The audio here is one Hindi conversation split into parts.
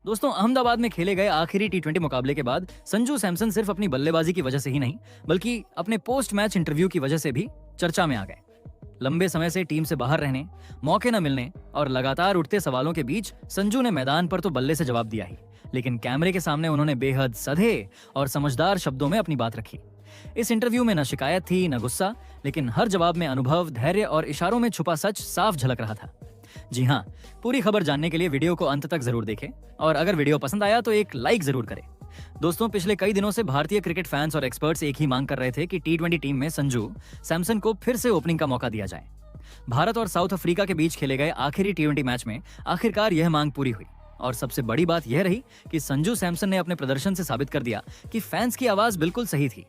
दोस्तों, अहमदाबाद में खेले गए आखिरी टी20 मुकाबले के बाद संजू सैमसन सिर्फ अपनी बल्लेबाजी की वजह से ही नहीं, बल्कि अपने पोस्ट मैच इंटरव्यू की वजह से भी चर्चा में आ गए। लंबे समय से टीम से बाहर रहने, मौके न मिलने और लगातार उठते सवालों के बीच संजू ने मैदान पर तो बल्ले से जवाब दिया ही, लेकिन कैमरे के सामने उन्होंने बेहद सधे और समझदार शब्दों में अपनी बात रखी। इस इंटरव्यू में न शिकायत थी न गुस्सा, लेकिन हर जवाब में अनुभव, धैर्य और इशारों में छुपा सच साफ झलक रहा था। जी हाँ, पूरी खबर जानने के लिए वीडियो को अंत तक जरूर देखें और अगर वीडियो पसंद आया तो एक लाइक जरूर करें। दोस्तों, पिछले कई दिनों से भारतीय क्रिकेट फैंस और एक्सपर्ट्स एक ही मांग कर रहे थे कि टी20 टीम में संजू सैमसन को फिर से ओपनिंग का मौका दिया जाए। भारत और साउथ अफ्रीका के बीच खेले गए आखिरी टी20 मैच में आखिरकार यह मांग पूरी हुई और सबसे बड़ी बात यह रही कि संजू सैमसन ने अपने प्रदर्शन से साबित कर दिया कि फैंस की आवाज बिल्कुल सही थी।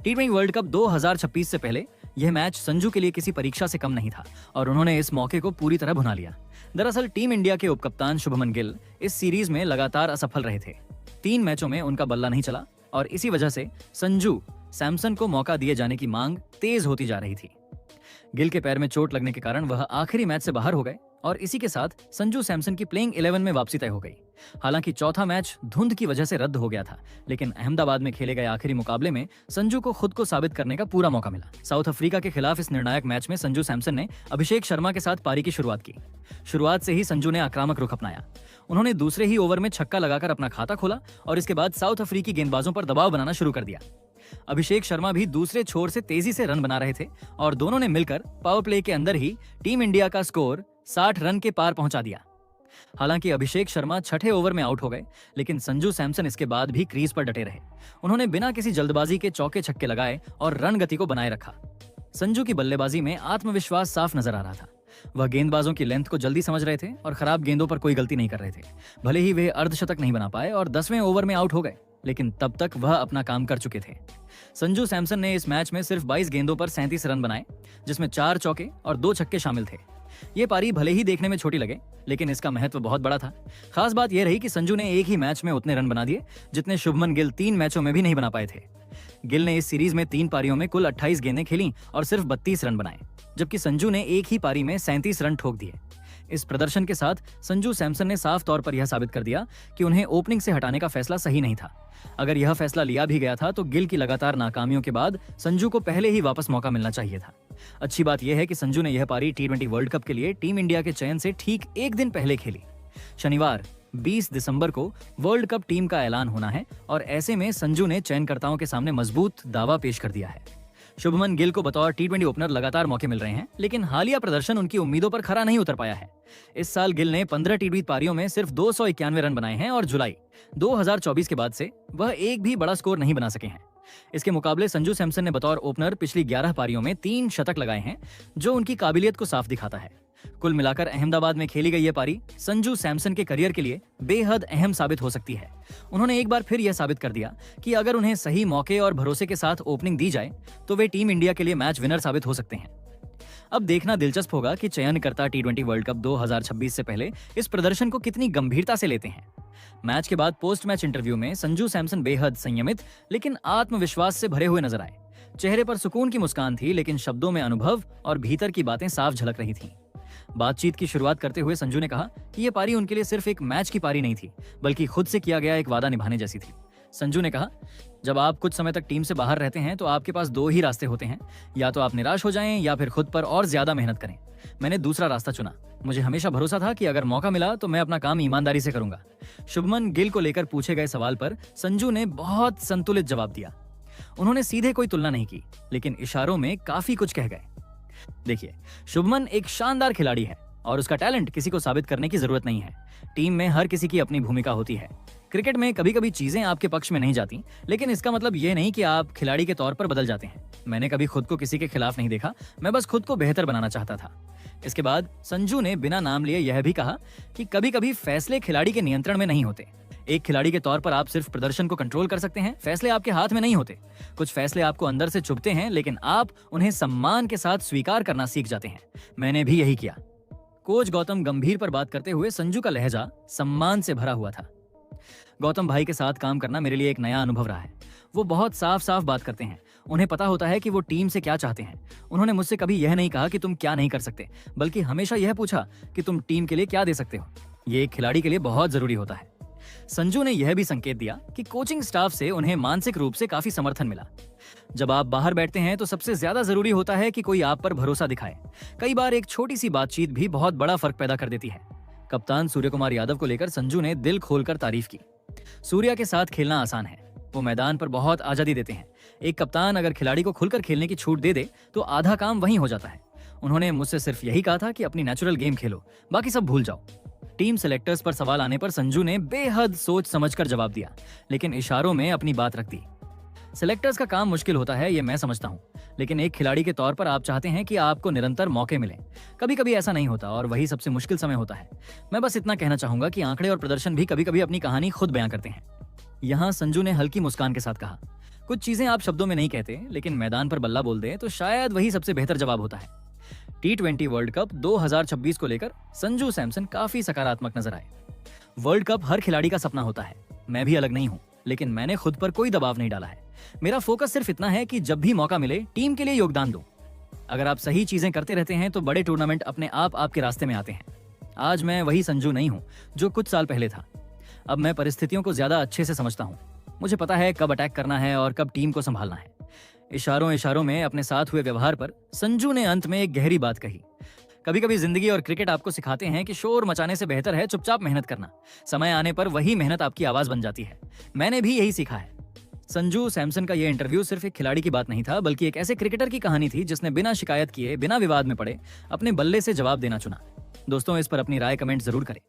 टी20 वर्ल्ड कप 2026 से पहले यह मैच संजू के लिए किसी परीक्षा से कम नहीं था और उन्होंने इस मौके को पूरी तरह भुना लिया। दरअसल टीम इंडिया के उपकप्तान शुभमन गिल इस सीरीज में लगातार असफल रहे थे। 3 मैचों में उनका बल्ला नहीं चला और इसी वजह से संजू सैमसन को मौका दिए जाने की मांग तेज होती जा रही थी। गिल के पैर में चोट लगने के कारण वह आखिरी मैच से बाहर हो गए और इसी के साथ संजू सैमसन की प्लेइंग 11 में वापसी तय हो गई। हालांकि चौथा मैच धुंध की वजह से रद्द हो गया था, लेकिन अहमदाबाद में खेले गए आखिरी मुकाबले में संजू को खुद को साबित करने का पूरा मौका मिला। साउथ अफ्रीका के खिलाफ इस निर्णायक मैच में संजू सैमसन ने अभिषेक शर्मा के साथ पारी की शुरुआत की। शुरुआत से ही संजू ने आक्रामक रुख अपनाया। उन्होंने दूसरे ही ओवर में छक्का लगाकर अपना खाता खोला और इसके बाद साउथ अफ्रीकी गेंदबाजों पर दबाव बनाना शुरू कर दिया। अभिषेक शर्मा भी दूसरे छोर से तेजी से रन बना रहे थे और दोनों ने मिलकर पावर प्ले के अंदर ही टीम इंडिया का स्कोर 60 रन के पार पहुंचा दिया। हालांकि अभिषेक शर्मा छठे ओवर में आउट हो गए, लेकिन संजू सैमसन इसके बाद भी क्रीज पर डटे रहे। उन्होंने बिना किसी जल्दबाजी के चौके छक्के लगाए और रन गति को बनाए रखा। संजू की बल्लेबाजी में आत्मविश्वास साफ नजर आ रहा था। वह गेंदबाजों की लेंथ को जल्दी समझ रहे थे और खराब गेंदों पर कोई गलती नहीं कर रहे थे। भले ही वे अर्धशतक नहीं बना पाए और 10वें ओवर में आउट हो गए, लेकिन तब तक वह अपना काम कर चुके थे। संजू सैमसन ने इस मैच में सिर्फ 22 गेंदों पर 37 रन बनाए, जिसमें 4 चौके और 2 छक्के शामिल थे। ये पारी भले ही देखने में छोटी लगे, लेकिन इसका महत्व बहुत बड़ा था। खास बात यह रही कि संजू ने एक ही मैच में उतने रन बना दिए जितने शुभमन गिल 3 मैचों में भी नहीं बना पाए थे। गिल ने इस सीरीज में 3 पारियों में कुल 28 गेंदें खेली और सिर्फ 32 रन बनाए, जबकि संजू ने एक ही पारी में 37 रन ठोक दिए। इस प्रदर्शन के साथ संजू सैमसन ने साफ तौर पर यह साबित कर दिया कि उन्हें ओपनिंग से हटाने का फैसला सही नहीं था। अगर यह फैसला लिया भी गया था तो गिल की लगातार नाकामियों के बाद संजू को पहले ही वापस मौका मिलना चाहिए था। अच्छी बात यह है कि संजू ने यह पारी टी20 वर्ल्ड कप के लिए टीम इंडिया के चयन से ठीक एक दिन पहले खेली। शनिवार 20 दिसंबर को वर्ल्ड कप टीम का ऐलान होना है और ऐसे में संजू ने चयनकर्ताओं के सामने मजबूत दावा पेश कर दिया है। शुभमन गिल को बतौर टी20 ओपनर लगातार मौके मिल रहे हैं, लेकिन हालिया प्रदर्शन उनकी उम्मीदों पर खरा नहीं उतर पाया है। इस साल गिल ने 15 टी20 पारियों में सिर्फ 291 रन बनाए हैं और जुलाई 2024 के बाद से वह एक भी बड़ा स्कोर नहीं बना सके हैं। इसके मुकाबले संजू सैमसन ने बतौर ओपनर पिछली 11 पारियों में 3 शतक लगाए हैं, जो उनकी काबिलियत को साफ दिखाता है। कुल मिलाकर अहमदाबाद में खेली गई यह पारी संजू सैमसन के करियर के लिए बेहद अहम साबित हो सकती है। उन्होंने एक बार फिर यह साबित कर दिया कि अगर उन्हें सही मौके और भरोसे के साथ ओपनिंग दी जाए तो वे टीम इंडिया के लिए मैच विनर साबित हो सकते हैं। अब देखना दिलचस्प होगा कि चयनकर्ता टी20 वर्ल्ड कप 2026 से पहले इस प्रदर्शन को कितनी गंभीरता से लेते हैं। मैच के बाद पोस्ट मैच इंटरव्यू में संजू सैमसन बेहद संयमित लेकिन आत्मविश्वास से भरे हुए नजर आए। चेहरे पर सुकून की मुस्कान थी, लेकिन शब्दों में अनुभव और भीतर की बातें साफ झलक रही थीं। बातचीत की शुरुआत करते हुए संजू ने कहा कि यह पारी उनके लिए सिर्फ एक मैच की पारी नहीं थी, बल्कि खुद से किया गया एक वादा निभाने जैसी थी। संजू ने कहा, जब आप कुछ समय तक टीम से बाहर रहते हैं तो आपके पास 2 ही रास्ते होते हैं, या तो आप निराश हो जाएं या फिर खुद पर और ज्यादा मेहनत करें। मैंने दूसरा रास्ता चुना। मुझे हमेशा भरोसा था कि अगर मौका मिला तो मैं अपना काम ईमानदारी से करूंगा। शुभमन गिल को लेकर पूछे गए सवाल पर संजू ने बहुत संतुलित जवाब दिया। उन्होंने सीधे कोई तुलना नहीं की, लेकिन इशारों में काफी कुछ कह गए। देखिए, शुभमन एक शानदार खिलाड़ी है और उसका टैलेंट किसी को साबित करने की जरूरत नहीं है। टीम में हर किसी की अपनी भूमिका होती है। क्रिकेट में कभी कभी चीजें आपके पक्ष में नहीं जाती, लेकिन इसका मतलब यह नहीं कि आप खिलाड़ी के तौर पर बदल जाते हैं। मैंने कभी खुद को किसी के खिलाफ नहीं देखा, मैं बस खुद को बेहतर बनाना चाहता था। इसके बाद संजू ने बिना नाम लिए यह भी कहा कि कभी कभी फैसले खिलाड़ी के नियंत्रण में नहीं होते। एक खिलाड़ी के तौर पर आप सिर्फ प्रदर्शन को कंट्रोल कर सकते हैं, फैसले आपके हाथ में नहीं होते। कुछ फैसले आपको अंदर से चुभते हैं, लेकिन आप उन्हें सम्मान के साथ स्वीकार करना सीख जाते हैं। मैंने भी यही किया। कोच गौतम गंभीर पर बात करते हुए संजू का लहजा सम्मान से भरा हुआ था। गौतम भाई के साथ काम करना मेरे लिए एक नया अनुभव रहा है। वो बहुत साफ साफ बात करते हैं। उन्हें पता होता है कि वो टीम से क्या चाहते हैं। उन्होंने मुझसे कभी यह नहीं कहा कि तुम क्या नहीं कर सकते, बल्कि हमेशा यह पूछा कि तुम टीम के लिए क्या दे सकते हो। ये एक खिलाड़ी के लिए बहुत जरूरी होता है। संजू ने यह भी संकेत दिया कि कोचिंग स्टाफ से उन्हें मानसिक रूप से काफी समर्थन मिला। जब आप बाहर बैठते हैं तो सबसे ज्यादा जरूरी होता है कि कोई आप पर भरोसा दिखाए। कई बार एक छोटी सी बातचीत भी बहुत बड़ा फर्क पैदा कर देती है। कप्तान सूर्य कुमार यादव को लेकर संजू ने दिल खोलकर तारीफ की। सूर्या के साथ खेलना आसान है, वो मैदान पर बहुत आजादी देते हैं। एक कप्तान अगर खिलाड़ी को खुलकर खेलने की छूट दे दे तो आधा काम वहीं हो जाता है। उन्होंने मुझसे सिर्फ यही कहा था कि अपनी नेचुरल गेम खेलो, बाकी सब भूल जाओ। टीम सेलेक्टर्स पर सवाल आने पर संजू ने बेहद सोच समझकर जवाब दिया, लेकिन इशारों में अपनी बात रख दी। सेलेक्टर्स का काम मुश्किल होता है, ये मैं समझता हूँ, लेकिन एक खिलाड़ी के तौर पर आप चाहते हैं कि आपको निरंतर मौके मिले। कभी कभी ऐसा नहीं होता और वही सबसे मुश्किल समय होता है। मैं बस इतना कहना चाहूंगा कि आंकड़े और प्रदर्शन भी कभी कभी अपनी कहानी खुद बयां करते हैं। यहाँ संजू ने हल्की मुस्कान के साथ कहा, कुछ चीजें आप शब्दों में नहीं कहते, लेकिन मैदान पर बल्ला बोल दें तो शायद वही सबसे बेहतर जवाब होता है। T20 वर्ल्ड कप 2026 को लेकर संजू सैमसन काफी सकारात्मक नजर आए। वर्ल्ड कप हर खिलाड़ी का सपना होता है, मैं भी अलग नहीं हूँ, लेकिन मैंने खुद पर कोई दबाव नहीं डाला है। मेरा फोकस सिर्फ इतना है कि जब भी मौका मिले टीम के लिए योगदान दो। अगर आप सही चीजें करते रहते हैं तो बड़े टूर्नामेंट अपने आप आपके रास्ते में आते हैं। आज मैं वही संजू नहीं हूँ जो कुछ साल पहले था। अब मैं परिस्थितियों को ज्यादा अच्छे से समझता हूँ। मुझे पता है कब अटैक करना है और कब टीम को संभालना है। इशारों में अपने साथ हुए व्यवहार पर संजू ने अंत में एक गहरी बात कही। कभी कभी जिंदगी और क्रिकेट आपको सिखाते हैं कि शोर मचाने से बेहतर है चुपचाप मेहनत करना। समय आने पर वही मेहनत आपकी आवाज बन जाती है। मैंने भी यही सीखा है। संजू सैमसन का यह इंटरव्यू सिर्फ एक खिलाड़ी की बात नहीं था, बल्कि एक ऐसे क्रिकेटर की कहानी थी जिसने बिना शिकायत किए, बिना विवाद में पड़े अपने बल्ले से जवाब देना चुना। दोस्तों, इस पर अपनी राय कमेंट जरूर करें।